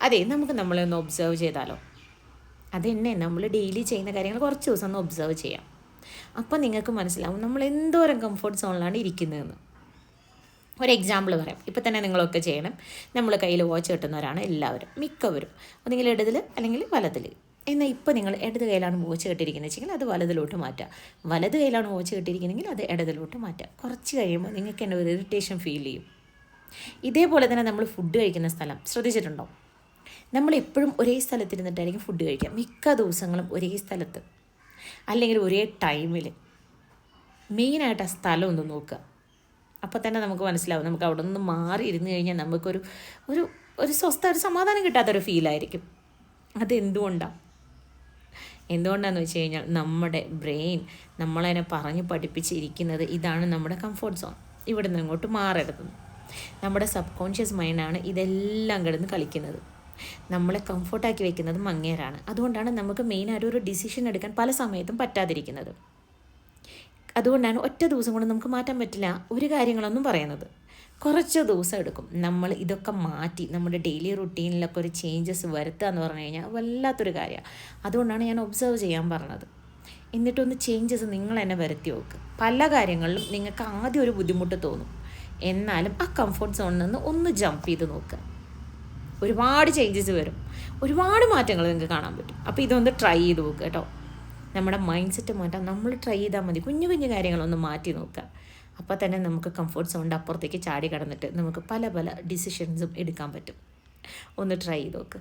അതെ, നമുക്ക് നമ്മളെ ഒന്ന് ഒബ്സർവ് ചെയ്താലോ? അതെന്നെ നമ്മൾ ഡെയിലി ചെയ്യുന്ന കാര്യങ്ങൾ കുറച്ച് ദിവസം ഒന്ന് ഒബ്സർവ് ചെയ്യാം. അപ്പോൾ നിങ്ങൾക്ക് മനസ്സിലാവും നമ്മൾ എന്തോരം കംഫർട്ട് സോണിലാണ് ഇരിക്കുന്നതെന്ന്. ഒരു എക്സാമ്പിൾ പറയാം. ഇപ്പോൾ തന്നെ നിങ്ങളൊക്കെ ചെയ്യണം. നമ്മൾ കയ്യിൽ വാച്ച് കെട്ടുന്നവരാണ് എല്ലാവരും, മിക്കവരും. ഒന്നുകിൽ ഇടതിൽ അല്ലെങ്കിൽ വലതിൽ. എന്നാൽ ഇപ്പോൾ നിങ്ങൾ ഇടത് കയ്യിലാണ് വാച്ച് കെട്ടിയിരിക്കുന്നത് വെച്ചെങ്കിൽ അത് വലതിലോട്ട് മാറ്റുക. വലത് കയ്യിലാണ് വാച്ച് കെട്ടിയിരിക്കുന്നതെങ്കിൽ അത് ഇടതിലോട്ട് മാറ്റുക. കുറച്ച് കഴിയുമ്പോൾ നിങ്ങൾക്ക് തന്നെ ഒരു ഇറിറ്റേഷൻ ഫീൽ ചെയ്യും. ഇതേപോലെ തന്നെ നമ്മൾ ഫുഡ് കഴിക്കുന്ന സ്ഥലം ശ്രദ്ധിച്ചിട്ടുണ്ടോ? നമ്മളെപ്പോഴും ഒരേ സ്ഥലത്തിരുന്നിട്ടായിരിക്കും ഫുഡ് കഴിക്കുക. മിക്ക ദിവസങ്ങളും ഒരേ സ്ഥലത്ത് അല്ലെങ്കിൽ ഒരേ ടൈമിൽ. മെയിനായിട്ട് ആ സ്ഥലം ഒന്ന് നോക്കുക. അപ്പോൾ തന്നെ നമുക്ക് മനസ്സിലാവും. നമുക്ക് അവിടെ നിന്ന് മാറി ഇരുന്ന് കഴിഞ്ഞാൽ നമുക്കൊരു ഒരു ഒരു സ്വസ്ഥ ഒരു സമാധാനം കിട്ടാത്തൊരു ഫീലായിരിക്കും. എന്തുകൊണ്ടാണെന്ന് വെച്ച് കഴിഞ്ഞാൽ നമ്മുടെ ബ്രെയിൻ നമ്മളതിനെ പറഞ്ഞ് പഠിപ്പിച്ചിരിക്കുന്നത് ഇതാണ് നമ്മുടെ കംഫർട്ട് സോൺ, ഇവിടെ നിന്ന് ഇങ്ങോട്ട് മാറരുത്. നമ്മുടെ സബ് കോൺഷ്യസ് മൈൻഡാണ് ഇതെല്ലാം കിടന്ന് കളിക്കുന്നത്. നമ്മളെ കംഫർട്ടാക്കി വെക്കുന്നത് അങ്ങേരാണ്. അതുകൊണ്ടാണ് നമുക്ക് മെയിനായിട്ട് ഒരു ഡിസിഷൻ എടുക്കാൻ പല സമയത്തും പറ്റാതിരിക്കുന്നത്. അതുകൊണ്ടാണ് ഒറ്റ ദിവസം കൊണ്ട് നമുക്ക് മാറ്റാൻ പറ്റില്ല ഒരു കാര്യങ്ങളൊന്നും പറയുന്നത്. കുറച്ച് ദിവസം എടുക്കും. നമ്മൾ ഇതൊക്കെ മാറ്റി നമ്മുടെ ഡെയിലി റുട്ടീനിലൊക്കെ ഒരു ചേഞ്ചസ് വരുത്തുക എന്ന് പറഞ്ഞു കഴിഞ്ഞാൽ വല്ലാത്തൊരു കാര്യമാണ്. അതുകൊണ്ടാണ് ഞാൻ ഒബ്സർവ് ചെയ്യാൻ പറഞ്ഞത്. എന്നിട്ടൊന്ന് ചേഞ്ചസ് നിങ്ങൾ തന്നെ വരുത്തി നോക്ക്. പല കാര്യങ്ങളിലും നിങ്ങൾക്ക് ആദ്യം ഒരു ബുദ്ധിമുട്ട് തോന്നും. എന്നാലും ആ കംഫർട്ട് സോണിൽ നിന്ന് ഒന്ന് ജമ്പ് ചെയ്ത് നോക്കുക. ഒരുപാട് ചേഞ്ചസ് വരും, ഒരുപാട് മാറ്റങ്ങൾ നിങ്ങൾക്ക് കാണാൻ പറ്റും. അപ്പോൾ ഇതൊന്ന് ട്രൈ ചെയ്ത് നോക്കുക കേട്ടോ. നമ്മുടെ മൈൻഡ് സെറ്റ് മാറ്റാൻ നമ്മൾ ട്രൈ ചെയ്താൽ മതി. കുഞ്ഞു കുഞ്ഞു കാര്യങ്ങളൊന്ന് മാറ്റി നോക്കുക. അപ്പോൾ തന്നെ നമുക്ക് കംഫർട്ട് സോണിൻ്റെ അപ്പുറത്തേക്ക് ചാടി കടന്നിട്ട് നമുക്ക് പല പല ഡിസിഷൻസും എടുക്കാൻ പറ്റും. ഒന്ന് ട്രൈ ചെയ്ത് നോക്ക്.